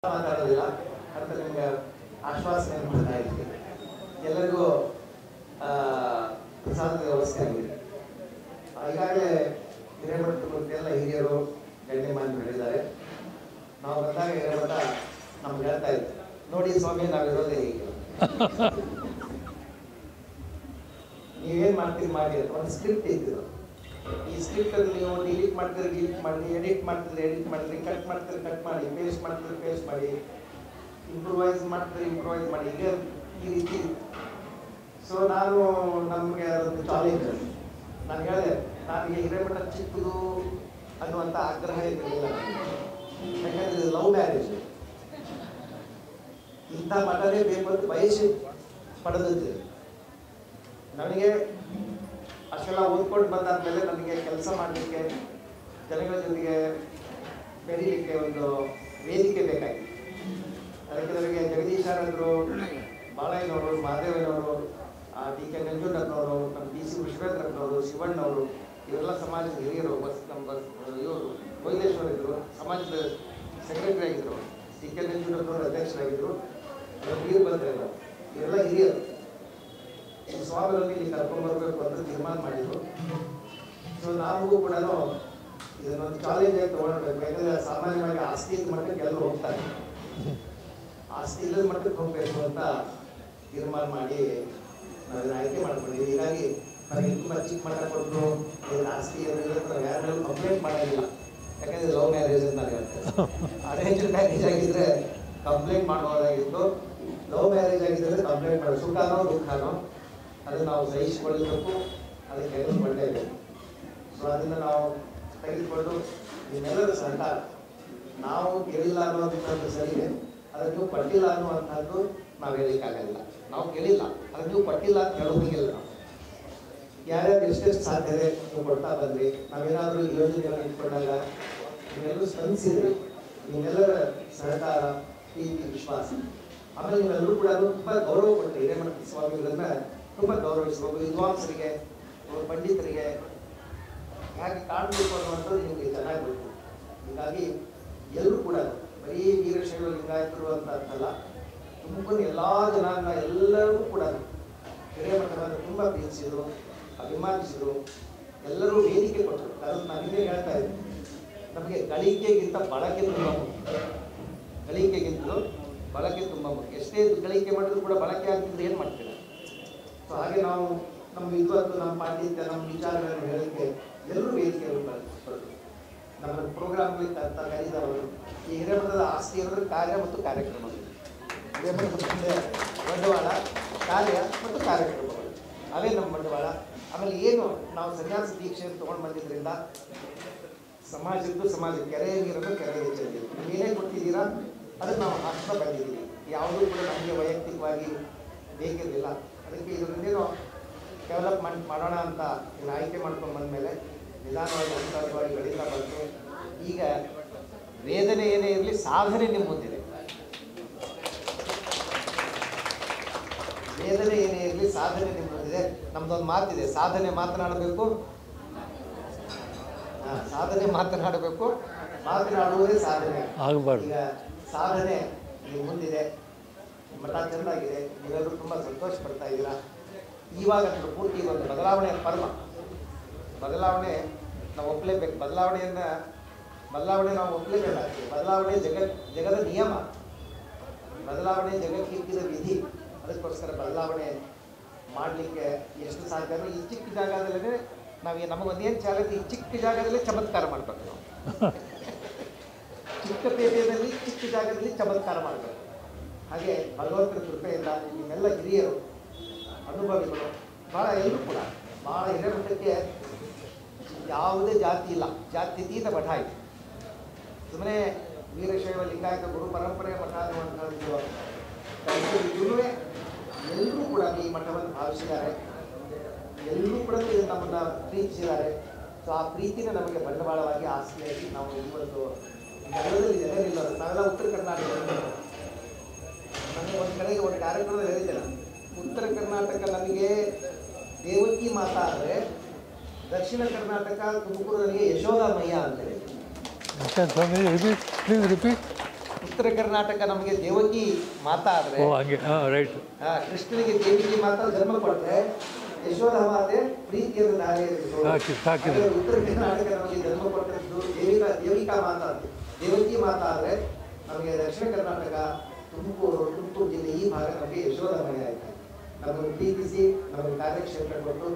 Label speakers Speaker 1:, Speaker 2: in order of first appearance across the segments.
Speaker 1: ಮಾತಾಡೋದಿಲ್ಲ ಅಂತ ನಿಮಗೆ ಆಶ್ವಾಸನೆ ಕೊಡ್ತಾ ಇದ್ದೀನಿ. ಎಲ್ಲರಿಗೂ ಪ್ರಸಾದದ ವ್ಯವಸ್ಥೆ ಆಗಿದೆ. ಈಗಾಗಲೇ ಹಿರೇಮಠದ ಬಗ್ಗೆ ಎಲ್ಲ ಹಿರಿಯರು ಗಣ್ಯಮಾನ್ಯರು ಹೇಳಿದ್ದಾರೆ. ನಾವು ಬಂದಾಗ ಹಿರೇಮಠ ನಮ್ಗೆ ಹೇಳ್ತಾ ಇತ್ತು, ನೋಡಿ ಸ್ವಾಮಿ ನಾವಿರೋದೇ ಹೀಗೆ, ನೀವೇನು ಮಾಡ್ತೀರಿ ಮಾಡಿ ಅಂತ ಒಂದು ಸ್ಕ್ರಿಪ್ಟ್ ಇತ್ತು. ಈ ಸ್ಕ್ರಿಪ್ಟಲ್ಲಿ ನೀವು ಡಿಲೀಟ್ ಮಾಡ್ತೀರಿ ಎಡಿಟ್ ಮಾಡ್ತೀರಿ ಕಟ್ ಮಾಡಿ ಪೇಸ್ಟ್ ಮಾಡಿ ಇಂಪ್ರೂವೈಸ್ ಮಾಡಿ ಈಗ ಈ ರೀತಿ. ಸೊ ನಾನು ನಮಗೆ ಅದೊಂದು ಚಾಲೆಂಜ್. ನಾನು ಹೇಳಿದೆ, ನನಗೆ ಹಿರೇಮಠ ಚಿಕ್ಕದು ಅನ್ನುವಂಥ ಆಗ್ರಹ ಇರಲಿಲ್ಲ. ಯಾಕಂದರೆ ಲವ್ ಮ್ಯಾರೇಜ್ ಇಂಥ ಮಠನೇ ಬೇಕು ಅಂತ ಬಯಸಿ ಪಡೆದಿದ್ದೆ. ನನಗೆ ಅಷ್ಟೆಲ್ಲ ಓದ್ಕೊಂಡು ಬಂದಾದ್ಮೇಲೆ ನನಗೆ ಕೆಲಸ ಮಾಡಲಿಕ್ಕೆ, ಜನಗಳ ಜೊತೆಗೆ ಬೆರೀಲಿಕ್ಕೆ ಒಂದು ವೇದಿಕೆ ಬೇಕಾಗಿತ್ತು. ಅದಕ್ಕೆ ನನಗೆ ಜಗದೀಶಾನಂದರು, ಬಾಳಯ್ಯನವರು, ಮಹಾದೇವನವರು, ಡಿ ಕೆ ನಂಜುಂಡಪ್ಪನವರು, ನಮ್ಮ ಡಿ ಸಿ ವಿಶ್ವೇಂದ್ರಪ್ಪನವರು, ಶಿವಣ್ಣವರು, ಇವರೆಲ್ಲ ಸಮಾಜದ ಹಿರಿಯರು. ಇವರು ಕೊಯ್ಲೇಶ್ವರ ಇದ್ದರು, ಸಮಾಜದ ಸೆಕ್ರೆಟರಿ ಆಗಿದ್ದರು. ಡಿ ಕೆ ನಂಜುಂಡಪ್ಪನವರು ಅಧ್ಯಕ್ಷರಾಗಿದ್ದರು. ವೀರಭದ್ರಯ್ಯ, ಇವರೆಲ್ಲ ಹಿರಿಯರು. ಈ ಸ್ವಾಮಿಗಳಲ್ಲಿ ಇಲ್ಲಿ ಕರ್ಕೊಂಡ್ಬರ್ಬೇಕು ಅಂತ ತೀರ್ಮಾನ ಮಾಡಿದ್ರು. ಸೊ ನಾವು ಕೂಡ ಇದನ್ನೊಂದು ಚಾಲೆಂಜ್ ಆಗಿ ತೊಗೊಳ್ಬೇಕು. ಯಾಕಂದರೆ ಸಾಮಾನ್ಯವಾಗಿ ಆಸ್ತಿ ಇದ್ದ ಮಟ್ಟಕ್ಕೆ ಎಲ್ಲರೂ ಹೋಗ್ತಾರೆ, ಆಸ್ತಿ ಇಲ್ಲದ ಮಟ್ಟಕ್ಕೆ ಹೋಗಬೇಕು ಅಂತ ತೀರ್ಮಾನ ಮಾಡಿ ನಾವು ಇದನ್ನು ಆಯ್ಕೆ ಮಾಡ್ಕೊಂಡಿದ್ದೀವಿ. ಹೀಗಾಗಿ ನನಗೆ ತುಂಬ ಚಿಕ್ಕ ಮಟ್ಟ ಕೊಟ್ಟರು, ಇದರ ಆಸ್ತಿ ನಾವು ಯಾರು ಕಂಪ್ಲೇಂಟ್ ಮಾಡೋದಿಲ್ಲ. ಯಾಕಂದರೆ ಲವ್ ಮ್ಯಾರೇಜ್ ಅಂತ ನಾನು ಹೇಳ್ತೇನೆ. ಅರೇಂಜ್ ಮ್ಯಾರೇಜ್ ಆಗಿದ್ದರೆ ಕಂಪ್ಲೇಂಟ್ ಮಾಡೋದಾಗಿತ್ತು, ಲವ್ ಮ್ಯಾರೇಜ್ ಆಗಿದ್ದರೆ ಕಂಪ್ಲೇಂಟ್ ಮಾಡೋದು. ಸುಖನೋ ದುಃಖನೋ ಅದನ್ನು ನಾವು ಸಹಿಸಿಕೊಳ್ಳಬೇಕು, ಅದಕ್ಕೆ ತೆಗೆದುಕೊಳ್ಳೇಬೇಕು. ಸೊ ಅದನ್ನು ನಾವು ತೆಗೆದುಕೊಂಡು ನಿಮ್ಮೆಲ್ಲರ ಸಹಕಾರ, ನಾವು ಕೇಳಿಲ್ಲ ಅನ್ನುವಂಥದ್ದು ಸರಿಯೇ, ಅದನ್ನು ನೀವು ಪಟ್ಟಿಲ್ಲ ಅನ್ನುವಂಥದ್ದು ನಾವು ಹೇಳಲಿಕ್ಕಾಗಲ್ಲ. ನಾವು ಕೇಳಿಲ್ಲ, ಅದನ್ನು ನೀವು ಪಟ್ಟಿಲ್ಲ ಅಂತ ಹೇಳೋದಿಲ್ಲ. ನಾವು ಯಾರ್ಯಾರು ಎಷ್ಟೆಷ್ಟು ಸಾಧ್ಯತೆ ನೀವು ಕೊಡ್ತಾ ಬಂದ್ರಿ. ನಾವೇನಾದರೂ ಯೋಜನೆಗಳನ್ನು ಇಟ್ಕೊಂಡಾಗ ನೀವೆಲ್ಲರೂ ಸ್ಪಂದಿಸಿದ್ರಿ. ನಿಮ್ಮೆಲ್ಲರ ಸಹಕಾರ, ಪ್ರೀತಿ, ವಿಶ್ವಾಸ, ಆಮೇಲೆ ನೀವೆಲ್ಲರೂ ಕೂಡ ತುಂಬ ಗೌರವ ಕೊಟ್ಟರೆ ಹಿರೇಮಠ ಸ್ವಾಮಿಗಳನ್ನ ತುಂಬ ಗೌರವಿಸಬೇಕು. ವಿದ್ವಾಂಸರಿಗೆ, ಪಂಡಿತರಿಗೆ ಹೇಗೆ ಕಾಣಬೇಕು ಅನ್ನುವಂಥದ್ದು ನಿಮಗೆ ಚೆನ್ನಾಗಿ ಗೊತ್ತು. ಹೀಗಾಗಿ ಎಲ್ಲರೂ ಕೂಡ ಬರೀ ವೀರಶೈವ ಲಿಂಗಾಯತರು ಅಂತ ಅರ್ಥಲ್ಲ, ತುಮಕೂರು ಎಲ್ಲ ಜನಾಂಗ ಎಲ್ಲರೂ ಕೂಡ ಹಿರೇಮಠವನ್ನು ತುಂಬ ಪ್ರೀತಿಸಿದರು, ಅಭಿಮಾನಿಸಿದರು. ಎಲ್ಲರೂ ವೇದಿಕೆ ಕೊಟ್ಟರು. ಅದನ್ನು ನಾನು ನಿಮಗೆ ಹೇಳ್ತಾ ಇದ್ದೀನಿ, ನಮಗೆ ಗಳಿಕೆಗಿಂತ ಬಳಕೆ ತುಂಬ ಮುಖ್ಯ. ಗಳಿಕೆಗಿಂತಲೂ ಬಳಕೆ ತುಂಬ ಮುಖ್ಯ. ಎಷ್ಟೇ ಗಳಿಕೆ ಮಾಡಿದ್ರು ಕೂಡ ಬಳಕೆ ಆಗ್ತಿದ್ರೆ ಏನು ಮಾಡ್ತೀರ? ಸೊ ಹಾಗೆ ನಾವು ನಮ್ಮ ವಿದ್ವತ್ತು, ನಮ್ಮ ಪಾಂಡಿತ್ಯ, ನಮ್ಮ ವಿಚಾರಗಳನ್ನು ಹೇಳಲಿಕ್ಕೆ ಎಲ್ಲರೂ ವೇದಿಕೆಯನ್ನು ಬಳಸಿಕೊಟ್ಟು ನಮ್ಮ ಪ್ರೋಗ್ರಾಮ್ಗಳಿಗೆ ಕರೆದವರು. ಈ ಹಿರೇಮಠದ ಆಸ್ತಿ ಅಂದರೆ ಕಾರ್ಯ ಮತ್ತು ಕಾರ್ಯಕ್ರಮಗಳು. ಹಿರೇಮಠದ ಮುಂದೆ ಬಂಡವಾಳ, ಕಾರ್ಯ ಮತ್ತು ಕಾರ್ಯಕ್ರಮಗಳು, ಅವೇ ನಮ್ಮ ಬಂಡವಾಳ. ಆಮೇಲೆ ಏನು ನಾವು ಸನ್ಯಾಸ ದೀಕ್ಷೆಯನ್ನು ತೊಗೊಂಡು ಬಂದಿದ್ದರಿಂದ ಸಮಾಜ ಕೆರೆಯ ನೀರನ್ನು ಕೆರೆಗೆ ಚೆಲ್ಲಿದ್ದೀವಿ. ನೀವೇನೇ ಕೊಟ್ಟಿದ್ದೀರಾ ಅದನ್ನು ನಾವು ಹಾಕ್ತಾ ಬಂದಿದ್ದೀವಿ. ಯಾವುದೂ ಕೂಡ ನಮಗೆ ವೈಯಕ್ತಿಕವಾಗಿ ಬೇಕಿರಲಿಲ್ಲ. ಅದಕ್ಕೆ ಇದರನ್ನೇನೋ ಡೆವಲಪ್ಮೆಂಟ್ ಮಾಡೋಣ ಅಂತ ಇದನ್ನು ಆಯ್ಕೆ ಮಾಡ್ಕೊಂಡು ಬಂದಮೇಲೆ ನಿಧಾನವಾಗಿ ಹಂತವಾಗಿ ಬೆಳೀತಾ ಬಂತು. ಈಗ ವೇದನೆ ಏನೇ ಇರಲಿ, ಸಾಧನೆ ನಿಮ್ಮ ಮುಂದಿದೆ. ವೇದನೆ ಏನೇ ಇರಲಿ, ಸಾಧನೆ ನಿಮ್ಮ ಮುಂದಿದೆ. ನಮ್ದೊಂದು ಮಾತಿದೆ, ಸಾಧನೆ ಮಾತನಾಡಬೇಕು, ಸಾಧನೆ ಮಾತನಾಡಬೇಕು, ಮಾತನಾಡುವುದೇ ಸಾಧನೆ ಆಗಬಾರ್ದು. ಈಗ ಸಾಧನೆ ನಿಮ್ಮ ಮುಂದಿದೆ, ಮಠ ಚೆಂದಾಗಿದೆ, ನೀವೆಲ್ಲರೂ ತುಂಬ ಸಂತೋಷ ಪಡ್ತಾ ಇದ್ದೀರಾ. ಇವಾಗ ಪೂರ್ತಿ ಒಂದು ಬದಲಾವಣೆಯ ಪರ್ವ. ಬದಲಾವಣೆ ನಾವು ಒಪ್ಪಲೇಬೇಕು. ಬದಲಾವಣೆ ನಾವು ಒಪ್ಪಲೇಬೇಕಾಗ್ತದೆ. ಬದಲಾವಣೆ ಜಗದ ನಿಯಮ, ಬದಲಾವಣೆ ಜಗಕ್ಕಿಕ್ಕಿದ ವಿಧಿ. ಅದಕ್ಕೋಸ್ಕರ ಬದಲಾವಣೆ ಮಾಡಲಿಕ್ಕೆ ಎಷ್ಟು ಸಾಧ್ಯ ಅಂದರೆ ಈ ಚಿಕ್ಕ ಜಾಗದಲ್ಲೇ ನಮಗೊಂದೇನು ಚಾಲತಿ, ಈ ಚಿಕ್ಕ ಜಾಗದಲ್ಲೇ ಚಮತ್ಕಾರ ಮಾಡಬೇಕು. ನಾವು ಚಿಕ್ಕ ಪೇಟೆಯಲ್ಲಿ ಚಿಕ್ಕ ಜಾಗದಲ್ಲಿ ಚಮತ್ಕಾರ ಮಾಡಬೇಕು. ಹಾಗೆ ಭಗವಂತನ ಕೃಪೆಯಿಂದ ನಿಮ್ಮೆಲ್ಲ ಹಿರಿಯರು, ಅನುಭವಿಗಳು, ಭಾಳ ಎಲ್ಲರೂ ಕೂಡ ಭಾಳ ಹಿರೇಮಠಕ್ಕೆ ಯಾವುದೇ ಜಾತಿ ಇಲ್ಲ, ಜಾತ್ಯತೀತ ಮಠ ಇದೆ. ಸುಮ್ಮನೆ ವೀರಶೈವ ಲಿಂಗಾಯತ ಗುರು ಪರಂಪರೆಯ ಮಠ ಅನ್ನುವಂಥದ್ದು ಎಲ್ಲರೂ ಕೂಡ ಈ ಮಠವನ್ನು ಭಾವಿಸಿದ್ದಾರೆ. ಎಲ್ಲರೂ ಕೂಡ ನಮ್ಮನ್ನು ಪ್ರೀತಿಸಿದ್ದಾರೆ. ಸೊ ಆ ಪ್ರೀತಿನ ನಮಗೆ ಬಂಡವಾಳವಾಗಿ, ಆಸ್ತಿಯಾಗಿ ನಾವು ಇವತ್ತು ನಗರದಲ್ಲಿ ನೆಲೆನಿಲ್ಲೋದು. ನಾವೆಲ್ಲ ಉತ್ತರ ಕರ್ನಾಟಕ. ನನಗೆ ಒಂದು ಕಡೆಗೆ ಒಂದು ಕಾರ್ಯಕ್ರಮದಲ್ಲಿ ಹೇಳಿದ್ದೇನೆ, ಉತ್ತರ ಕರ್ನಾಟಕ ನನಗೆ ದೇವಕಿ ಮಾತಾ ಅಂದರೆ, ದಕ್ಷಿಣ ಕರ್ನಾಟಕ ತುಮಕೂರು ನನಗೆ ಯಶೋಧ ಮಯ್ಯ ಅಂತ ಹೇಳಿ.
Speaker 2: Please repeat.
Speaker 1: ಉತ್ತರ ಕರ್ನಾಟಕ ನಮಗೆ ದೇವಕಿ ಮಾತಾ ಆದರೆ,
Speaker 2: ರೈಟ್,
Speaker 1: ಕೃಷ್ಣನಿಗೆ ದೇವಕಿ ಮಾತಾ ಜನ್ಮ ಕೊಟ್ಟರೆ ಯಶೋಧ ಮಾತೆ ಪ್ರೀತಿಯನ್ನು ದಾರಿ ಉತ್ತರ ಕರ್ನಾಟಕ ನಮಗೆ ಜನ್ಮ ಕೊಟ್ಟದ್ದು ದೇವಿಕಾ ಮಾತಾ ಅಂತ. ದೇವಕಿ ಮಾತಾ ಆದರೆ ನಮಗೆ ದಕ್ಷಿಣ ಕರ್ನಾಟಕ ತುಮಕೂರು ಜಿಲ್ಲೆ ಈ ಭಾಗ ನಮಗೆ ಯಶೋಧ ಮನೆ ಆಯಿತು. ನಮ್ಮನ್ನು ಪ್ರೀತಿಸಿ ನಮಗೆ ಕಾರ್ಯಕ್ಷೇತ್ರ ಕೊಟ್ಟು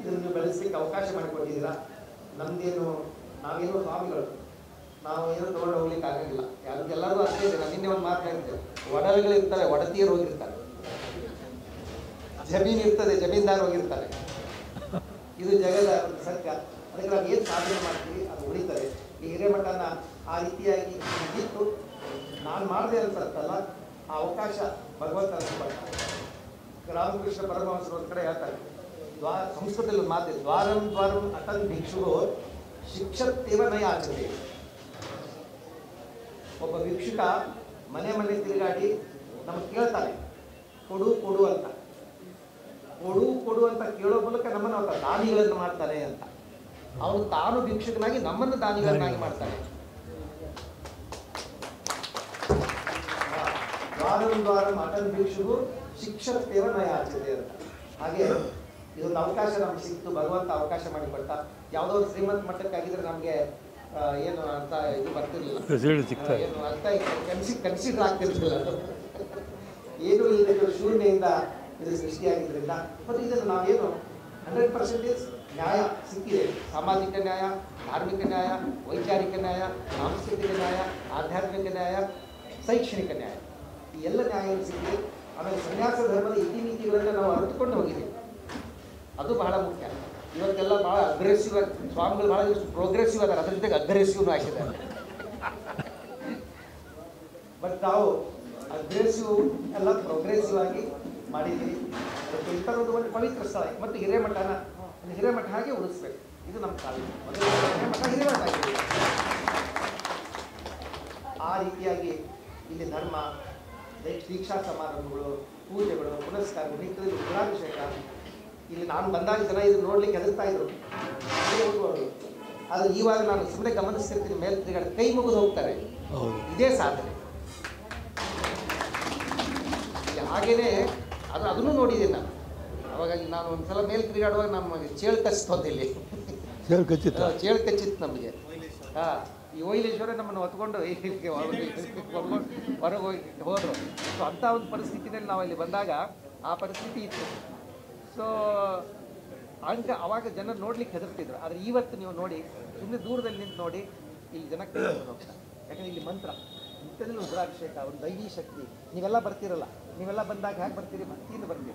Speaker 1: ಇದನ್ನು ಬೆಳೆಸಲಿಕ್ಕೆ ಅವಕಾಶ ಮಾಡಿಕೊಟ್ಟಿದ್ದೀರಾ. ನಮ್ದೇನು ನಾವೇನು ಸ್ವಾಮಿಗಳು, ನಾವು ಏನು ತಗೊಂಡು ಹೋಗ್ಲಿಕ್ಕೆ ಆಗಂಗಿಲ್ಲ. ಎಲ್ಲರೂ ಅಷ್ಟೇ ಇದೆ. ನಾನು ನಿನ್ನೆ ಒಂದು ಮಾತಾಡ್ತೇವೆ, ಒಡವೆಗಳು ಇರ್ತಾರೆ, ಒಡತಿಯರು ಹೋಗಿರ್ತಾರೆ, ಜಮೀನು ಇರ್ತದೆ, ಜಮೀನ್ದಾರ್ ಹೋಗಿರ್ತಾರೆ. ಇದು ಜಗದ ಒಂದು ಸತ್ಯ. ಅದಕ್ಕೆ ನಾವು ಏನು ಸಾಧನೆ ಮಾಡ್ತೀವಿ ಅದು ಉಳಿತದೆ. ಈ ಹಿರೇಮಠನ ಆ ರೀತಿಯಾಗಿ ಇದ್ದಿತ್ತು. ನಾನು ಮಾಡಿದೆ ಅನ್ಸತ್ತಲ್ಲ, ಆ ಅವಕಾಶ ಭಗವಂತ ಕೊಡ್ತಾರೆ. ರಾಮಕೃಷ್ಣ ಪರಮಹಂಸರು ಒಂದು ಕಡೆ ಹೇಳ್ತಾರೆ, ಸಂಸ್ಕೃತದಲ್ಲಿ ಒಂದು ಮಾತಿದೆ, ದ್ವಾರಂ ದ್ವಾರಂ ಅಟನ್ ಭಿಕ್ಷುಗೋ ಶಿಕ್ಷತ್ತೇವ ನಯ ಆಚತೆ. ಒಬ್ಬ ಭಿಕ್ಷುಕ ಮನೆ ಮನೆ ತಿರುಗಾಡಿ ನಮಗೆ ಕೇಳ್ತಾನೆ, ಕೊಡು ಕೊಡು ಅಂತ. ಕೊಡು ಕೊಡು ಅಂತ ಕೇಳೋ ಮೂಲಕ ನಮ್ಮನ್ನು ಅವರ ದಾನಿಗಳನ್ನು ಮಾಡ್ತಾನೆ ಅಂತ. ಅವನು ತಾನು ಭಿಕ್ಷುಕನಾಗಿ ನಮ್ಮನ್ನು ದಾನಿಗಳನ್ನಾಗಿ ಮಾಡ್ತಾನೆ. ದ್ವಾರಂ ದ್ವಾರಂ ಅಟನ್ ಭಿಕ್ಷುಗು ಶಿಕ್ಷತ್ತೇವ ನಯ ಆಚತೆ ಅಂತ. ಹಾಗೆ ಇದೊಂದು ಅವಕಾಶ ನಮ್ಗೆ ಸಿಕ್ತು, ಭಗವಂತ ಅವಕಾಶ ಮಾಡಿಕೊಟ್ಟ. ಯಾವುದೋ ಒಂದು ಶ್ರೀಮಂತ ಮಟ್ಟಕ್ಕಾಗಿದ್ರೆ ನಮಗೆ ಏನು ಅಂತ ಇದು ಬರ್ತಿರ್ಲಿಲ್ಲ, ಏನು ಅರ್ಥ ಕನ್ಸಿಡರ್ ಆಗ್ತಿರ್ಲಿಲ್ಲ. ಏನು ಇಲ್ಲದೆ ಶೂನ್ಯದಿಂದ ಇದು ಸೃಷ್ಟಿಯಾಗಿದ್ದರಿಂದ ಮತ್ತು ಇದನ್ನು ನಾವೇನು 100% ನ್ಯಾಯ ಸಿಕ್ಕಿದೆ. ಸಾಮಾಜಿಕ ನ್ಯಾಯ, ಧಾರ್ಮಿಕ ನ್ಯಾಯ, ವೈಚಾರಿಕ ನ್ಯಾಯ, ಸಾಂಸ್ಕೃತಿಕ ನ್ಯಾಯ, ಆಧ್ಯಾತ್ಮಿಕ ನ್ಯಾಯ, ಶೈಕ್ಷಣಿಕ ನ್ಯಾಯ, ಈ ಎಲ್ಲ ನ್ಯಾಯಗಳು ಸಿಕ್ಕಿದೆ. ಆಮೇಲೆ ಸನ್ಯಾಸ ಧರ್ಮದ ಇತಿಮಿತಿಗಳನ್ನು ನಾವು ಅರಿತುಕೊಂಡು ಹೋಗಿದ್ದೀವಿ. ಅದು ಬಹಳ ಮುಖ್ಯ. ಇವತ್ತೆಲ್ಲ ಭಾಳ ಅಗ್ರೆಸಿವ್ ಆಗಿ ಸ್ವಾಮಿಗಳು ಭಾಳ ಪ್ರೋಗ್ರೆಸಿವ್ ಅದಾರೆ, ಅದ್ರ ಜೊತೆಗೆ ಅಗ್ರೆಸಿವ್ನು ಹಾಕಿದ್ದಾರೆ. ಬಟ್ ನಾವು ಅಗ್ರೆಸಿವ್ ಎಲ್ಲ ಪ್ರೋಗ್ರೆಸಿವ್ ಆಗಿ ಮಾಡಿದ್ದೀವಿ. ಅದಕ್ಕೆ ಇಂಥದ್ದೊಂದು ಒಂದು ಪವಿತ್ರ ಸ್ಥಳ ಮತ್ತು ಹಿರೇಮಠ ಹಾಗೆ ಉಳಿಸ್ಬೇಕು. ಇದು ನಮ್ಮ ಕಾಲೇಜು ಮೊದಲು ಹಿರೇಮಠ ಆಗಿದೆ. ಆ ರೀತಿಯಾಗಿ ಇಲ್ಲಿ ಧರ್ಮ, ದೀಕ್ಷಾ ಸಮಾರಂಭಗಳು, ಪೂಜೆಗಳು, ಪುನಸ್ಕಾರಗಳು, ನಿತ್ಯದಲ್ಲಿ ರುದ್ರಾಭಿಷೇಕ. ಇಲ್ಲಿ ನಾನು ಬಂದಾಗ ಜನ ಇದನ್ನು ನೋಡ್ಲಿಕ್ಕೆ ಹೆದರ್ತಾ ಇದ್ರು, ಆದರೆ ಇವಾಗ ನಾನು ಸುಮ್ಮನೆ ಗಮನಿಸ್ತಿರ್ತೀನಿ, ಮೇಲೆ ತಿರುಗಾಡಿ ಕೈ ಮುಗಿದು ಹೋಗ್ತಾರೆ. ಇದೇ ಸಾಧನೆ. ಹಾಗೇನೆ ಅದನ್ನು ನೋಡಿದ್ದೀನಿ ನಾನು. ಅವಾಗ ನಾನು ಒಂದ್ಸಲ ಮೇಲೆ ತಿರುಗಾಡುವಾಗ ನಮಗೆ ಚೇಳು ಕಚ್ಚಿತ್ತು, ಇಲ್ಲಿ ಚೇಳು ಕಚ್ಚಿತ್ತು ನಮಗೆ. ಈ ಓಯಿಲೇಶ್ವರ ನಮ್ಮನ್ನು ಹೊತ್ಕೊಂಡು ಹೊರಗೆ ಹೋದರು. ಸೊ ಅಂಥ ಒಂದು ಪರಿಸ್ಥಿತಿನಲ್ಲಿ ನಾವು ಇಲ್ಲಿ ಬಂದಾಗ ಆ ಪರಿಸ್ಥಿತಿ ಇತ್ತು. ಸೊ ಅವಾಗ ಜನ ನೋಡ್ಲಿಕ್ಕೆ ಹೆದರ್ತಿದ್ರು. ಆದರೆ ಇವತ್ತು ನೀವು ನೋಡಿ, ಸುಮ್ಮನೆ ದೂರದಲ್ಲಿ ನಿಂತು ನೋಡಿ, ಇಲ್ಲಿ ಜನ ಹೋಗ್ತಾರೆ. ಯಾಕಂದರೆ ಇಲ್ಲಿ ಮಂತ್ರ, ನಿತ್ಯದಲ್ಲಿ ರುದ್ರಾಭಿಷೇಕ, ಒಂದು ದೈವೀ ಶಕ್ತಿ. ನೀವೆಲ್ಲ ಬರ್ತಿರಲ್ಲ, ನೀವೆಲ್ಲ ಬಂದಾಗ ಹೇಗೆ ಬರ್ತೀರಿ? ಭಕ್ತಿಯಿಂದ ಬರ್ತೀರಿ,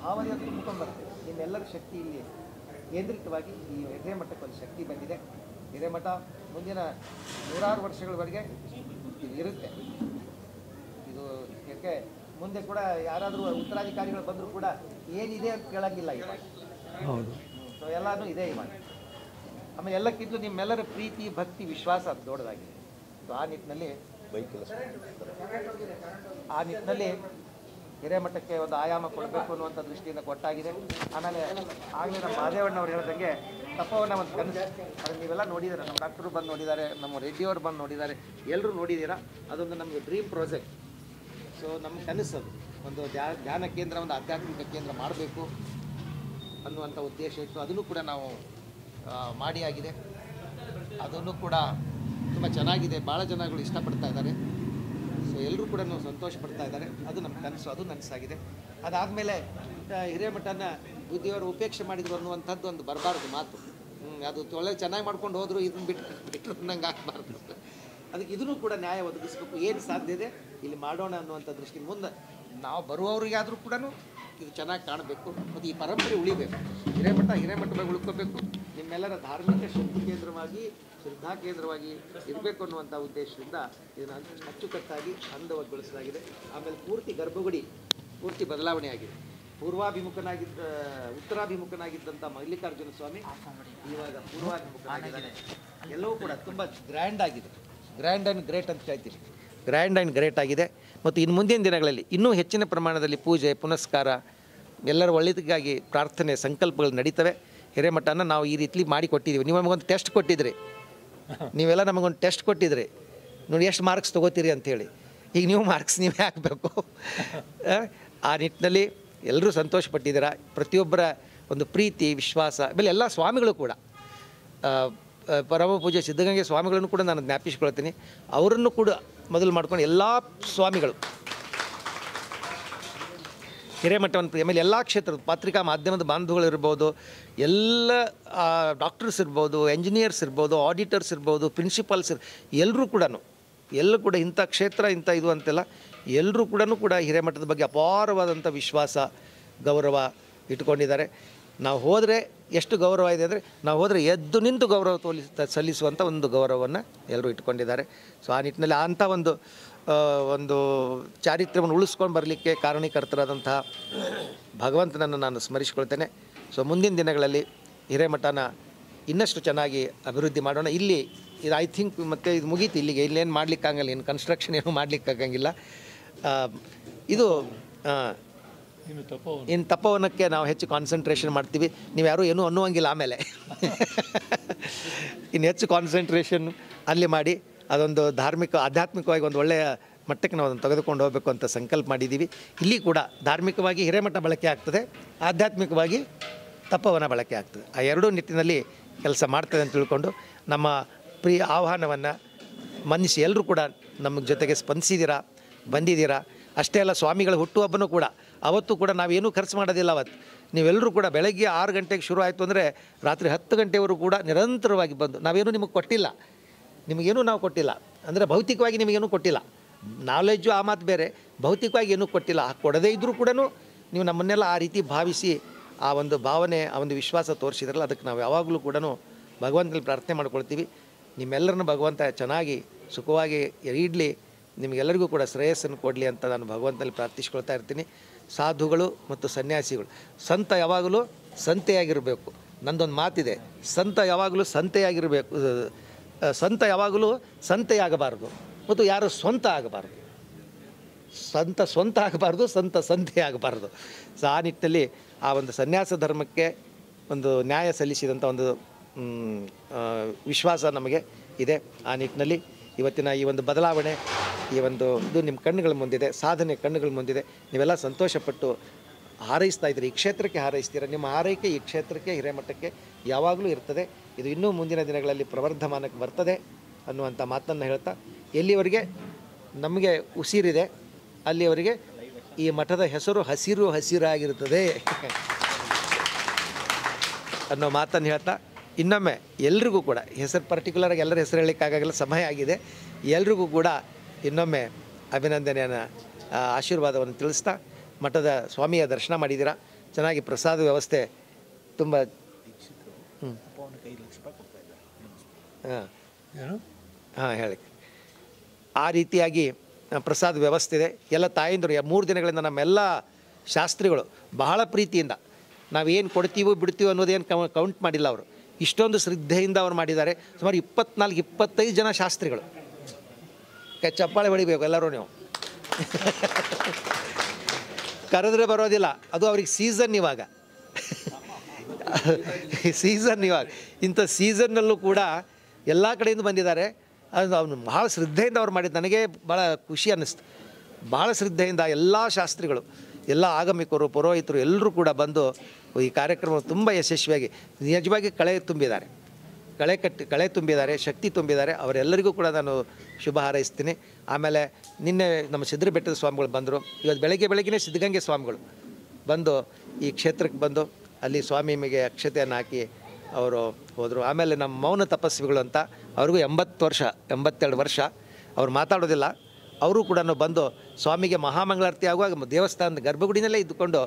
Speaker 1: ಭಾವನೆಯನ್ನು ತುಂಬಿಕೊಂಡು ಬರ್ತೀರಿ. ನಿಮ್ಮೆಲ್ಲರ ಶಕ್ತಿ ಇಲ್ಲಿ ಕೇಂದ್ರಿತವಾಗಿ ಈ ಹಿರೇಮಠಕ್ಕೆ ಒಂದು ಶಕ್ತಿ ಬಂದಿದೆ. ಹಿರೇಮಠ ಮುಂದಿನ 100 ವರ್ಷಗಳವರೆಗೆ ಇದು ಇರುತ್ತೆ. ಇದು ಯಾಕೆ ಮುಂದೆ ಕೂಡ ಯಾರಾದರೂ ಉತ್ತರಾಧಿಕಾರಿಗಳು ಬಂದರೂ ಕೂಡ ಏನಿದೆ ಅಂತ ಕೇಳೋಂಗಿಲ್ಲ ಇವಾಗ. ಸೊ ಎಲ್ಲನೂ ಇದೆ ಇವಾಗ. ಆಮೇಲೆ ಎಲ್ಲಕ್ಕಿಂತಲೂ ನಿಮ್ಮೆಲ್ಲರ ಪ್ರೀತಿ, ಭಕ್ತಿ, ವಿಶ್ವಾಸ ಅದು ದೊಡ್ಡದಾಗಿದೆ. ಸೊ ಆ ನಿಟ್ಟಿನಲ್ಲಿ ಹಿರೇಮಠಕ್ಕೆ ಒಂದು ಆಯಾಮ ಕೊಡಬೇಕು ಅನ್ನುವಂಥ ದೃಷ್ಟಿಯಿಂದ ಕೊಟ್ಟಾಗಿದೆ. ಆಮೇಲೆ ಆಗಲೇ ನಮ್ಮ ಮಹದೇವಣ್ಣವ್ರು ಹೇಳ್ದಂಗೆ ತಪೋವನ ಒಂದು ಕನಸು, ಅದನ್ನು ನೀವೆಲ್ಲ ನೋಡಿದ್ದಾರೆ. ನಮ್ಮ ಡಾಕ್ಟರು ಬಂದು ನೋಡಿದ್ದಾರೆ, ನಮ್ಮ ರೆಡ್ಡಿಯವರು ಬಂದು ನೋಡಿದ್ದಾರೆ, ಎಲ್ಲರೂ ನೋಡಿದ್ದೀರಾ. ಅದೊಂದು ನಮಗೆ ಡ್ರೀಮ್ ಪ್ರಾಜೆಕ್ಟ್. ಸೊ ನಮ್ಮ ಕನಸು ಒಂದು ಧ್ಯಾನ ಕೇಂದ್ರ, ಒಂದು ಆಧ್ಯಾತ್ಮಿಕ ಕೇಂದ್ರ ಮಾಡಬೇಕು ಅನ್ನುವಂಥ ಉದ್ದೇಶ ಇತ್ತು. ಅದನ್ನು ಕೂಡ ನಾವು ಮಾಡಿ ಆಗಿದೆ. ಅದನ್ನು ಕೂಡ ತುಂಬ ಚೆನ್ನಾಗಿದೆ, ಭಾಳ ಜನಗಳು ಇಷ್ಟಪಡ್ತಾ ಇದ್ದಾರೆ. ಸೊ ಎಲ್ಲರೂ ಕೂಡ ಸಂತೋಷ ಪಡ್ತಾ ಇದ್ದಾರೆ. ಅದು ನಮ್ಮ ಕನಸು, ಅದು ನನಸಾಗಿದೆ. ಅದಾದಮೇಲೆ ಹಿರೇಮಠನ ಬುದ್ಧಿಯವರು ಉಪೇಕ್ಷೆ ಮಾಡಿದ್ರು ಅನ್ನುವಂಥದ್ದು ಒಂದು ಬರಬಾರ್ದು ಮಾತು. ಅದು ಒಳ್ಳೆ ಚೆನ್ನಾಗಿ ಮಾಡ್ಕೊಂಡು ಹೋದರು, ಇದನ್ನು ಬಿಟ್ಟರು ನಂಗೆ ಆಗಬಾರ್ದು. ಅದಕ್ಕೆ ಇದನ್ನು ಕೂಡ ನ್ಯಾಯ ಒದಗಿಸ್ಬೇಕು. ಏನು ಸಾಧ್ಯ ಇದೆ ಇಲ್ಲಿ ಮಾಡೋಣ ಅನ್ನುವಂಥ ದೃಷ್ಟಿ ಮುಂದೆ ನಾವು ಬರುವವರಿಗಾದರೂ ಕೂಡ ಇದು ಚೆನ್ನಾಗಿ ಕಾಣಬೇಕು ಮತ್ತು ಈ ಪರಂಪರೆ ಉಳಿಬೇಕು. ಹಿರೇಮಠವಾಗಿ ಉಳ್ಕೋಬೇಕು. ನಿಮ್ಮೆಲ್ಲರ ಧಾರ್ಮಿಕ ಶಕ್ತಿ ಕೇಂದ್ರವಾಗಿ, ಶ್ರದ್ಧಾ ಕೇಂದ್ರವಾಗಿ ಇರಬೇಕು ಅನ್ನುವಂಥ ಉದ್ದೇಶದಿಂದ ಇದನ್ನು ಅಚ್ಚುಕಟ್ಟಾಗಿ ಅಂದಗೊಳಿಸಲಾಗಿದೆ. ಆಮೇಲೆ ಪೂರ್ತಿ ಗರ್ಭಗುಡಿ ಪೂರ್ತಿ ಬದಲಾವಣೆ ಆಗಿದೆ. ಉತ್ತರಾಭಿಮುಖನಾಗಿದ್ದಂಥ ಮಲ್ಲಿಕಾರ್ಜುನ ಸ್ವಾಮಿ ಇವಾಗ ಪೂರ್ವಾಭಿಮುಖನಾಗಿದ್ದಾನೆ. ಎಲ್ಲವೂ ಕೂಡ ತುಂಬ ಗ್ರ್ಯಾಂಡ್ ಆಗಿದೆ. ಗ್ರ್ಯಾಂಡ್ ಆ್ಯಂಡ್ ಗ್ರೇಟ್ ಅಂತ ಹೇಳ್ತೀವಿ. ಗ್ರ್ಯಾಂಡ್ ಆ್ಯಂಡ್ ಗ್ರೇಟ್ ಆಗಿದೆ. ಮತ್ತು ಇನ್ನು ಮುಂದಿನ ದಿನಗಳಲ್ಲಿ ಇನ್ನೂ ಹೆಚ್ಚಿನ ಪ್ರಮಾಣದಲ್ಲಿ ಪೂಜೆ, ಪುನಸ್ಕಾರ, ಎಲ್ಲರ ಒಳ್ಳೆಯದಕ್ಕಾಗಿ ಪ್ರಾರ್ಥನೆ, ಸಂಕಲ್ಪಗಳು ನಡೀತವೆ. ಹಿರೇಮಠನ ನಾವು ಈ ರೀತಿ ಮಾಡಿಕೊಟ್ಟಿದ್ದೀವಿ. ನೀವು ನಮಗೊಂದು ಟೆಸ್ಟ್ ಕೊಟ್ಟಿದ್ರಿ, ನೀವೆಲ್ಲ ನಮಗೊಂದು ಟೆಸ್ಟ್ ಕೊಟ್ಟಿದ್ರಿ.
Speaker 2: ನೋಡಿ ಎಷ್ಟು ಮಾರ್ಕ್ಸ್ ತೊಗೋತೀರಿ ಅಂಥೇಳಿ. ಈಗ ನೀವು ಮಾರ್ಕ್ಸ್ ನೀವೇ ಹಾಕಬೇಕು. ಆ ನಿಟ್ಟಿನಲ್ಲಿ ಎಲ್ಲರೂ ಸಂತೋಷಪಟ್ಟಿದ್ದೀರಾ. ಪ್ರತಿಯೊಬ್ಬರ ಒಂದು ಪ್ರೀತಿ ವಿಶ್ವಾಸ ಆಮೇಲೆ ಎಲ್ಲ ಸ್ವಾಮಿಗಳು ಕೂಡ ಪರಮ ಪೂಜ್ಯ ಸಿದ್ಧಗಂಗೆ ಸ್ವಾಮಿಗಳನ್ನು ಕೂಡ ನಾನು ಜ್ಞಾಪಿಸ್ಕೊಳ್ತೀನಿ. ಅವರನ್ನು ಕೂಡ ಮೊದಲು ಮಾಡ್ಕೊಂಡು ಎಲ್ಲ ಸ್ವಾಮಿಗಳು ಹಿರೇಮಠವನ್ನು ಆಮೇಲೆ ಎಲ್ಲ ಕ್ಷೇತ್ರದ ಪತ್ರಿಕಾ ಮಾಧ್ಯಮದ ಬಾಂಧವಗಳು ಇರ್ಬೋದು, ಎಲ್ಲ ಡಾಕ್ಟರ್ಸ್ ಇರ್ಬೋದು, ಎಂಜಿನಿಯರ್ಸ್ ಇರ್ಬೋದು, ಆಡಿಟರ್ಸ್ ಇರ್ಬೋದು, ಪ್ರಿನ್ಸಿಪಾಲ್ಸ್ ಎಲ್ಲರೂ ಕೂಡ ಇಂಥ ಕ್ಷೇತ್ರ ಇಂಥ ಇದು ಅಂತೆಲ್ಲ ಎಲ್ಲರೂ ಕೂಡ ಹಿರೇಮಠದ ಬಗ್ಗೆ ಅಪಾರವಾದಂಥ ವಿಶ್ವಾಸ ಗೌರವ ಇಟ್ಕೊಂಡಿದ್ದಾರೆ. ನಾವು ಹೋದರೆ ಎಷ್ಟು ಗೌರವ ಇದೆ ಅಂದರೆ ನಾವು ಹೋದರೆ ಎದ್ದು ನಿಂತು ಗೌರವ ಸಲ್ಲಿಸುವಂಥ ಒಂದು ಗೌರವವನ್ನು ಎಲ್ಲರೂ ಇಟ್ಕೊಂಡಿದ್ದಾರೆ. ಸೊ ಆ ನಿಟ್ಟಿನಲ್ಲಿ ಅಂಥ ಒಂದು ಚಾರಿತ್ರ್ಯವನ್ನು ಉಳಿಸ್ಕೊಂಡು ಬರಲಿಕ್ಕೆ ಕಾರಣೀಕರ್ತರಾದಂತಹ ಭಗವಂತನನ್ನು ನಾನು ಸ್ಮರಿಸ್ಕೊಳ್ತೇನೆ. ಸೊ ಮುಂದಿನ ದಿನಗಳಲ್ಲಿ ಹಿರೇಮಠನ ಇನ್ನಷ್ಟು ಚೆನ್ನಾಗಿ ಅಭಿವೃದ್ಧಿ ಮಾಡೋಣ. ಇಲ್ಲಿ ಇದು ಐ ಥಿಂಕ್ ಮತ್ತು ಇದು ಮುಗೀತು ಇಲ್ಲಿಗೆ, ಇಲ್ಲೇನು ಮಾಡಲಿಕ್ಕಾಗಲ್ಲ, ಇನ್ನು ಕನ್ಸ್ಟ್ರಕ್ಷನ್ ಏನೂ ಮಾಡಲಿಕ್ಕಾಗಂಗಿಲ್ಲ. ಇದು ಇನ್ನು ತಪೋವನಕ್ಕೆ ನಾವು ಹೆಚ್ಚು ಕಾನ್ಸಂಟ್ರೇಷನ್ ಮಾಡ್ತೀವಿ. ನೀವು ಯಾರೂ ಏನೂ ಅನ್ನುವಂಗಿಲ್ಲ ಆಮೇಲೆ. ಇನ್ನು ಹೆಚ್ಚು ಕಾನ್ಸಂಟ್ರೇಷನ್ ಅಲ್ಲಿ ಮಾಡಿ ಅದೊಂದು ಆಧ್ಯಾತ್ಮಿಕವಾಗಿ ಒಂದು ಒಳ್ಳೆಯ ಮಟ್ಟಕ್ಕೆ ನಾವು ಅದನ್ನು ತೆಗೆದುಕೊಂಡು ಹೋಗಬೇಕು ಅಂತ ಸಂಕಲ್ಪ ಮಾಡಿದ್ದೀವಿ. ಇಲ್ಲಿ ಕೂಡ ಧಾರ್ಮಿಕವಾಗಿ ಹಿರೇಮಠ ಬಳಕೆ ಆಗ್ತದೆ, ಆಧ್ಯಾತ್ಮಿಕವಾಗಿ ತಪೋವನ ಬಳಕೆ ಆಗ್ತದೆ. ಆ ಎರಡೂ ನಿಟ್ಟಿನಲ್ಲಿ ಕೆಲಸ ಮಾಡ್ತದೆ ಅಂತ ತಿಳ್ಕೊಂಡು ನಮ್ಮ ಆಹ್ವಾನವನ್ನು ಮನ್ನಿಸಿ ಎಲ್ಲರೂ ಕೂಡ ನಮ್ಮ ಜೊತೆಗೆ ಸ್ಪಂದಿಸಿದ್ದೀರಾ, ಬಂದಿದ್ದೀರಾ. ಅಷ್ಟೇ ಅಲ್ಲ, ಸ್ವಾಮಿಗಳ ಹುಟ್ಟುಹಬ್ಬನೂ ಕೂಡ ಅವತ್ತು ಕೂಡ ನಾವೇನೂ ಖರ್ಚು ಮಾಡೋದಿಲ್ಲ. ಅವತ್ತು ನೀವೆಲ್ಲರೂ ಕೂಡ ಬೆಳಗ್ಗೆ 6 ಗಂಟೆಗೆ ಶುರು ಆಯಿತು ಅಂದರೆ ರಾತ್ರಿ 10 ಗಂಟೆವರೆಗೂ ಕೂಡ ನಿರಂತರವಾಗಿ ಬಂದು ನಾವೇನೂ ನಿಮಗೆ ಕೊಟ್ಟಿಲ್ಲ, ನಿಮಗೇನೂ ನಾವು ಕೊಟ್ಟಿಲ್ಲ ಅಂದರೆ ಭೌತಿಕವಾಗಿ ನಿಮಗೇನೂ ಕೊಟ್ಟಿಲ್ಲ. ನಾಲೆಡ್ಜು ಆ ಮಾತು ಬೇರೆ, ಭೌತಿಕವಾಗಿ ಏನೂ ಕೊಟ್ಟಿಲ್ಲ. ಕೊಡದೇ ಇದ್ದರೂ ಕೂಡ ನೀವು ನಮ್ಮನ್ನೆಲ್ಲ ಆ ರೀತಿ ಭಾವಿಸಿ ಆ ಒಂದು ಭಾವನೆ ಆ ಒಂದು ವಿಶ್ವಾಸ ತೋರಿಸಿದ್ರಲ್ಲ, ಅದಕ್ಕೆ ನಾವು ಯಾವಾಗಲೂ ಕೂಡ ಭಗವಂತನಲ್ಲಿ ಪ್ರಾರ್ಥನೆ ಮಾಡ್ಕೊಳ್ತೀವಿ. ನಿಮ್ಮೆಲ್ಲರನ್ನು ಭಗವಂತ ಚೆನ್ನಾಗಿ ಸುಖವಾಗಿ ಇಡಲಿ, ನಿಮಗೆಲ್ಲರಿಗೂ ಕೂಡ ಶ್ರೇಯಸ್ಸನ್ನು ಕೊಡಲಿ ಅಂತ ನಾನು ಭಗವಂತನಲ್ಲಿ ಪ್ರಾರ್ಥಿಸ್ಕೊಳ್ತಾ ಇರ್ತೀನಿ. ಸಾಧುಗಳು ಮತ್ತು ಸನ್ಯಾಸಿಗಳು ಸಂತ ಯಾವಾಗಲೂ ಸಂತೆಯಾಗಿರಬೇಕು. ನಂದೊಂದು ಮಾತಿದೆ, ಸಂತ ಯಾವಾಗಲೂ ಸಂತೆಯಾಗಿರಬೇಕು, ಸಂತ ಯಾವಾಗಲೂ ಸಂತೆಯಾಗಬಾರ್ದು ಮತ್ತು ಯಾರು ಸ್ವಂತ ಆಗಬಾರ್ದು. ಸಂತ ಸ್ವಂತ ಆಗಬಾರ್ದು, ಸಂತ ಸಂತೆ ಆಗಬಾರ್ದು. ಸೊ ಆ ನಿಟ್ಟಿನಲ್ಲಿ ಆ ಒಂದು ಸನ್ಯಾಸ ಧರ್ಮಕ್ಕೆ ಒಂದು ನ್ಯಾಯ ಸಲ್ಲಿಸಿದಂಥ ಒಂದು ವಿಶ್ವಾಸ ನಮಗೆ ಇದೆ. ಆ ನಿಟ್ಟಿನಲ್ಲಿ ಇವತ್ತಿನ ಈ ಒಂದು ಬದಲಾವಣೆ, ಈ ಒಂದು ಇದು ನಿಮ್ಮ ಕಣ್ಣುಗಳ ಮುಂದಿದೆ, ಸಾಧನೆ ಕಣ್ಣುಗಳ ಮುಂದಿದೆ. ನೀವೆಲ್ಲ ಸಂತೋಷಪಟ್ಟು ಹಾರೈಸ್ತಾ ಇದ್ದೀರಿ, ಈ ಕ್ಷೇತ್ರಕ್ಕೆ ಹಾರೈಸ್ತೀರ. ನಿಮ್ಮ ಹಾರೈಕೆ ಈ ಕ್ಷೇತ್ರಕ್ಕೆ ಹಿರೇಮಠಕ್ಕೆ ಯಾವಾಗಲೂ ಇರ್ತದೆ. ಇದು ಇನ್ನೂ ಮುಂದಿನ ದಿನಗಳಲ್ಲಿ ಪ್ರವರ್ಧಮಾನಕ್ಕೆ ಬರ್ತದೆ ಅನ್ನುವಂಥ ಮಾತನ್ನು ಹೇಳ್ತಾ, ಎಲ್ಲಿವರೆಗೆ ನಮಗೆ ಉಸಿರಿದೆ ಅಲ್ಲಿಯವರೆಗೆ ಈ ಮಠದ ಹೆಸರು ಹಸಿರಾಗಿರ್ತದೆ ಅನ್ನೋ ಮಾತನ್ನು ಹೇಳ್ತಾ, ಇನ್ನೊಮ್ಮೆ ಎಲ್ರಿಗೂ ಕೂಡ ಹೆಸರು ಪರ್ಟಿಕ್ಯುಲರಾಗಿ ಎಲ್ಲರ ಹೆಸರು ಹೇಳಲಿಕ್ಕಾಗಲ್ಲ, ಸಮಯ ಆಗಿದೆ. ಎಲ್ರಿಗೂ ಕೂಡ ಇನ್ನೊಮ್ಮೆ ಅಭಿನಂದನೆಯನ್ನು ಆಶೀರ್ವಾದವನ್ನು ತಿಳಿಸ್ತಾ, ಮಠದ ಸ್ವಾಮಿಯ ದರ್ಶನ ಮಾಡಿದ್ದೀರಾ, ಚೆನ್ನಾಗಿ ಪ್ರಸಾದ ವ್ಯವಸ್ಥೆ ತುಂಬ ಹಾಂ ಹೇಳಿ ಆ ರೀತಿಯಾಗಿ ಪ್ರಸಾದ ವ್ಯವಸ್ಥೆ ಇದೆ. ಎಲ್ಲ ತಾಯಂದರು 3 ದಿನಗಳಿಂದ ನಮ್ಮೆಲ್ಲ ಶಾಸ್ತ್ರಿಗಳು ಬಹಳ ಪ್ರೀತಿಯಿಂದ ನಾವೇನು ಕೊಡ್ತೀವೋ ಬಿಡ್ತೀವೋ ಅನ್ನೋದೇನು ಕೌಂಟ್ ಮಾಡಿಲ್ಲ. ಅವರು ಇಷ್ಟೊಂದು ಶ್ರದ್ಧೆಯಿಂದ ಅವ್ರು ಮಾಡಿದ್ದಾರೆ. ಸುಮಾರು 24-25 ಜನ ಶಾಸ್ತ್ರಿಗಳು. ಚಪ್ಪಾಳೆ ಹೊಡಿಬೇಕು ಎಲ್ಲರೂ ನೀವು. ಕರೆದ್ರೆ ಬರೋದಿಲ್ಲ, ಅದು ಅವ್ರಿಗೆ ಸೀಸನ್ ಇವಾಗ. ಸೀಸನ್ ಇವಾಗ ಇಂಥ ಸೀಸನ್ನಲ್ಲೂ ಕೂಡ ಎಲ್ಲ ಕಡೆಯಿಂದ ಬಂದಿದ್ದಾರೆ. ಅದು ಅವನು ಭಾಳ ಶ್ರದ್ಧೆಯಿಂದ ಅವ್ರು ಮಾಡಿದ್ದು ನನಗೆ ಭಾಳ ಖುಷಿ ಅನ್ನಿಸ್ತು. ಭಾಳ ಶ್ರದ್ಧೆಯಿಂದ ಎಲ್ಲ ಶಾಸ್ತ್ರಿಗಳು, ಎಲ್ಲ ಆಗಮಿಕರು, ಪುರೋಹಿತರು ಎಲ್ಲರೂ ಕೂಡ ಬಂದು ಈ ಕಾರ್ಯಕ್ರಮ ತುಂಬ ಯಶಸ್ವಿಯಾಗಿ ನಿಜವಾಗಿ ಕಳೆ ತುಂಬಿದ್ದಾರೆ, ಶಕ್ತಿ ತುಂಬಿದ್ದಾರೆ. ಅವರೆಲ್ಲರಿಗೂ ಕೂಡ ನಾನು ಶುಭ ಹಾರೈಸ್ತೀನಿ. ಆಮೇಲೆ ನಿನ್ನೆ ನಮ್ಮ ಸಿದ್ಧರ ಬೆಟ್ಟದ ಸ್ವಾಮಿಗಳು ಬಂದರು. ಇವತ್ತು ಬೆಳಗ್ಗೆನೇ ಸಿದ್ಧಗಂಗೆ ಸ್ವಾಮಿಗಳು ಬಂದು ಈ ಕ್ಷೇತ್ರಕ್ಕೆ ಬಂದು ಅಲ್ಲಿ ಸ್ವಾಮಿಗೆ ಅಕ್ಷತೆಯನ್ನು ಹಾಕಿ ಅವರು ಹೋದರು. ಆಮೇಲೆ ನಮ್ಮ ಮೌನ ತಪಸ್ವಿಗಳು ಅಂತ ಅವ್ರಿಗೂ 82 ವರ್ಷ, ಅವ್ರು ಮಾತಾಡೋದಿಲ್ಲ. ಅವರು ಕೂಡ ಬಂದು ಸ್ವಾಮಿಗೆ ಮಹಾಮಂಗಳಾರತಿ ಆಗುವಾಗ ದೇವಸ್ಥಾನದ ಗರ್ಭಗುಡಿನಲ್ಲೇ ಇದ್ದುಕೊಂಡು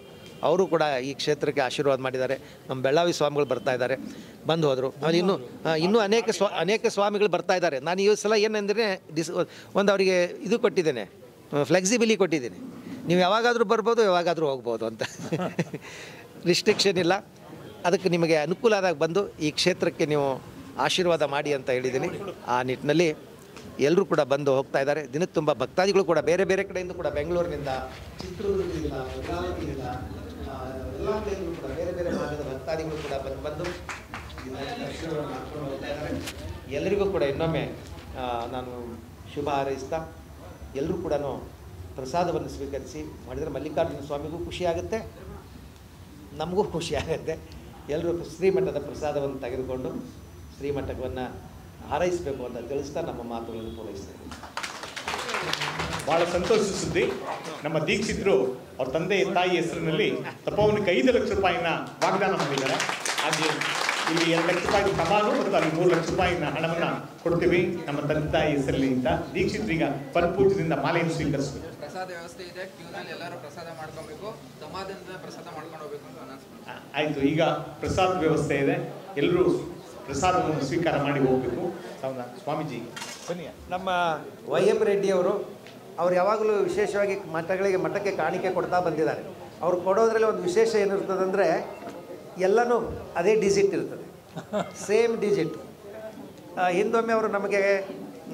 Speaker 2: ಅವರು ಕೂಡ ಈ ಕ್ಷೇತ್ರಕ್ಕೆ ಆಶೀರ್ವಾದ ಮಾಡಿದ್ದಾರೆ. ನಮ್ಮ ಬೆಳ್ಳಾವಿ ಸ್ವಾಮಿಗಳು ಬರ್ತಾ ಇದ್ದಾರೆ, ಬಂದು ಹೋದರು. ಆಮೇಲೆ ಇನ್ನೂ ಅನೇಕ ಸ್ವಾಮಿಗಳು ಬರ್ತಾ ಇದ್ದಾರೆ. ನಾನು ಈ ಸಲ ಏನಂದರೆ ಒಂದು ಅವರಿಗೆ ಇದು ಕೊಟ್ಟಿದ್ದೇನೆ, ಫ್ಲೆಕ್ಸಿಬಿಲಿಟಿ ಕೊಟ್ಟಿದ್ದೀನಿ. ನೀವು ಯಾವಾಗಾದರೂ ಬರ್ಬೋದು, ಯಾವಾಗಾದರೂ ಹೋಗ್ಬೋದು ಅಂತ ರಿಸ್ಟ್ರಿಕ್ಷನ್ ಇಲ್ಲ. ಅದಕ್ಕೆ ನಿಮಗೆ ಅನುಕೂಲ ಆದಾಗ ಬಂದು ಈ ಕ್ಷೇತ್ರಕ್ಕೆ ನೀವು ಆಶೀರ್ವಾದ ಮಾಡಿ ಅಂತ ಹೇಳಿದ್ದೀನಿ. ಆ ನಿಟ್ಟಿನಲ್ಲಿ ಎಲ್ಲರೂ ಕೂಡ ಬಂದು ಹೋಗ್ತಾ ಇದ್ದಾರೆ. ದಿನಕ್ಕೆ ತುಂಬ ಭಕ್ತಾದಿಗಳು ಕೂಡ ಬೇರೆ ಬೇರೆ ಕಡೆಯಿಂದ ಕೂಡ, ಬೆಂಗಳೂರಿನಿಂದ, ಚಿತ್ರದುರ್ಗದಿಂದ, ಭದ್ರಾವತಿಯಿಂದ, ಎಲ್ಲ ಕಡೆಯಿಂದ ಕೂಡ ಬೇರೆ ಬೇರೆ ಭಾಗದ ಭಕ್ತಾದಿಗಳು ಕೂಡ ಬಂದು ದರ್ಶನವನ್ನು ಮಾಡ್ಕೊಂಡು ಹೋಗ್ತಾ ಇದ್ದಾರೆ. ಎಲ್ಲರಿಗೂ ಕೂಡ ಇನ್ನೊಮ್ಮೆ ನಾನು ಶುಭ ಹಾರೈಸ್ತಾ ಎಲ್ಲರೂ ಕೂಡ ಪ್ರಸಾದವನ್ನು ಸ್ವೀಕರಿಸಿ ಮಾಡಿದರೆ ಮಲ್ಲಿಕಾರ್ಜುನ ಸ್ವಾಮಿಗೂ ಖುಷಿಯಾಗುತ್ತೆ, ನಮಗೂ ಖುಷಿಯಾಗುತ್ತೆ. ಎಲ್ಲರೂ ಶ್ರೀಮಠದ ಪ್ರಸಾದವನ್ನು ತೆಗೆದುಕೊಂಡು ಶ್ರೀಮಠವನ್ನು ಹಾರೈಸಬೇಕು ಅಂತ ತಿಳಿಸ್ತಾ ನಮ್ಮ ಮಾತುಗಳನ್ನು ಪೂರೈಸ್ತೇವೆ.
Speaker 3: ಬಹಳ ಸಂತೋಷ ಸುದ್ದಿ. ನಮ್ಮ ದೀಕ್ಷಿತರು ಅವ್ರ ತಂದೆ ತಾಯಿ ಹೆಸರಿನಲ್ಲಿ ತಪೋವನಕ್ಕೆ 5 ಲಕ್ಷ ರೂಪಾಯಿನ ವಾಗ್ದಾನ ಮಾಡಿದ್ದಾರೆ. ಹಾಗೆ ಇಲ್ಲಿ 2 ಲಕ್ಷ ರೂಪಾಯಿ ಕಮಾನು ಮತ್ತು ಅಲ್ಲಿ 3 ಲಕ್ಷ ರೂಪಾಯಿನ ಹಣವನ್ನು ಕೊಡ್ತೀವಿ ನಮ್ಮ ತಂದೆ ತಾಯಿ ಹೆಸರಲ್ಲಿ ಅಂತ. ದೀಕ್ಷಿತರೀಗ ಪರಪೂಜದಿಂದ ಮಾಲೆಯನ್ನು ಸ್ವೀಕರಿಸಬೇಕು.
Speaker 4: ಪ್ರಸಾದ ವ್ಯವಸ್ಥೆ ಇದೆ, ಕ್ಯೂನಲ್ಲಿ ಎಲ್ಲರೂ ಪ್ರಸಾದ ಮಾಡ್ಕೊಬೇಕು, ಸಮಾಧಾನದಿಂದ ಪ್ರಸಾದ ಮಾಡ್ಕೊಂಡು ಹೋಗ್ಬೇಕು ಅಂತ ಅನಿಸ್ತು.
Speaker 3: ಆಯಿತು, ಈಗ ಪ್ರಸಾದ ವ್ಯವಸ್ಥೆ ಇದೆ, ಎಲ್ಲರೂ ಪ್ರಸಾದವನ್ನು ಸ್ವೀಕಾರ ಮಾಡಿ ಹೋಗಬೇಕು. ಸ್ವಾಮೀಜಿ ಬನ್ನಿ.
Speaker 2: ನಮ್ಮ YM ರೆಡ್ಡಿಯವರು ಅವ್ರು ಯಾವಾಗಲೂ ವಿಶೇಷವಾಗಿ ಮಠಕ್ಕೆ ಕಾಣಿಕೆ ಕೊಡ್ತಾ ಬಂದಿದ್ದಾರೆ. ಅವ್ರು ಕೊಡೋದ್ರಲ್ಲಿ ಒಂದು ವಿಶೇಷ ಏನಿರ್ತದಂದರೆ ಎಲ್ಲನೂ ಅದೇ ಡಿಜಿಟ್ ಇರ್ತದೆ, ಸೇಮ್ ಡಿಜಿಟ್. ಹಿಂದೊಮ್ಮೆ ಅವರು ನಮಗೆ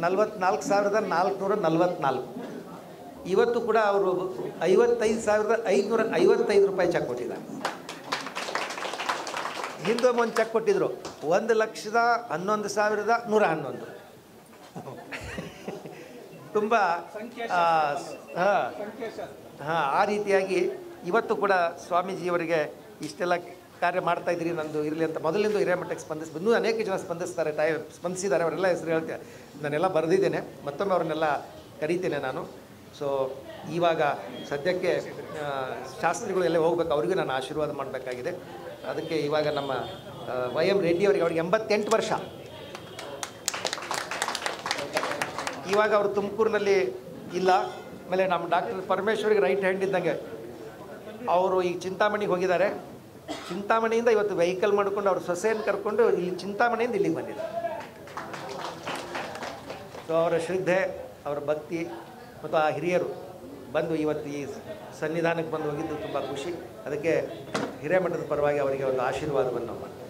Speaker 2: 44,444, ಇವತ್ತು ಕೂಡ ಅವರು 55,555 ರೂಪಾಯಿ ಚೆಕ್ ಕೊಟ್ಟಿದ್ದಾರೆ. ಹಿಂದೊಮ್ಮೆ ಒಂದು ಚೆಕ್ ಕೊಟ್ಟಿದ್ದರು 1,11,111. ತುಂಬ ಆ ರೀತಿಯಾಗಿ ಇವತ್ತು ಕೂಡ ಸ್ವಾಮೀಜಿಯವರಿಗೆ ಇಷ್ಟೆಲ್ಲ ಕಾರ್ಯ ಮಾಡ್ತಾ ಇದ್ದೀರಿ, ನಂದು ಇರಲಿ ಅಂತ ಮೊದಲಿಂದ ಹಿರೇಮಠಕ್ಕೆ ಇನ್ನೂ ಅನೇಕ ಜನ ಸ್ಪಂದಿಸಿದ್ದಾರೆ. ಅವರೆಲ್ಲ ಹೆಸರು ಹೇಳ್ತೇನೆ, ನಾನೆಲ್ಲ ಬರೆದಿದ್ದೇನೆ, ಮತ್ತೊಮ್ಮೆ ಅವ್ರನ್ನೆಲ್ಲ ಕರೀತೇನೆ ನಾನು. ಸೊ ಇವಾಗ ಸದ್ಯಕ್ಕೆ ಶಾಸ್ತ್ರಿಗಳು ಎಲ್ಲ ಹೋಗ್ಬೇಕು, ಅವರಿಗೂ ನಾನು ಆಶೀರ್ವಾದ ಮಾಡಬೇಕಾಗಿದೆ. ಅದಕ್ಕೆ ಇವಾಗ ನಮ್ಮ YM ರೆಡ್ಡಿಯವರಿಗೆ, ಅವ್ರಿಗೆ 88 ವರ್ಷ. ಇವಾಗ ಅವರು ತುಮಕೂರಿನಲ್ಲಿ ಇಲ್ಲ. ಆಮೇಲೆ ನಮ್ಮ ಡಾಕ್ಟರ್ ಪರಮೇಶ್ವರಿಗೆ ರೈಟ್ ಹ್ಯಾಂಡ್ ಇದ್ದಂಗೆ ಅವರು ಈಗ ಚಿಂತಾಮಣಿಗೆ ಹೋಗಿದ್ದಾರೆ. ಚಿಂತಾಮಣಿಯಿಂದ ಇವತ್ತು ವೆಹಿಕಲ್ ಮಾಡಿಕೊಂಡು ಅವ್ರ ಸೊಸೆಯನ್ನು ಕರ್ಕೊಂಡು ಇಲ್ಲಿ ಚಿಂತಾಮಣಿಯಿಂದ ಇಲ್ಲಿಗೆ ಬಂದಿದ್ದಾರೆ. ಸೊ ಅವರ ಶ್ರದ್ಧೆ, ಅವರ ಭಕ್ತಿ ಮತ್ತು ಆ ಹಿರಿಯರು ಬಂದು ಇವತ್ತು ಈ ಸನ್ನಿಧಾನಕ್ಕೆ ಬಂದು ಹೋಗಿದ್ದು ತುಂಬ ಖುಷಿ. ಅದಕ್ಕೆ ಹಿರೇಮಠದ ಪರವಾಗಿ ಅವರಿಗೆ ಒಂದು ಆಶೀರ್ವಾದವನ್ನು ನಾವು ಮಾಡ್ತೀವಿ.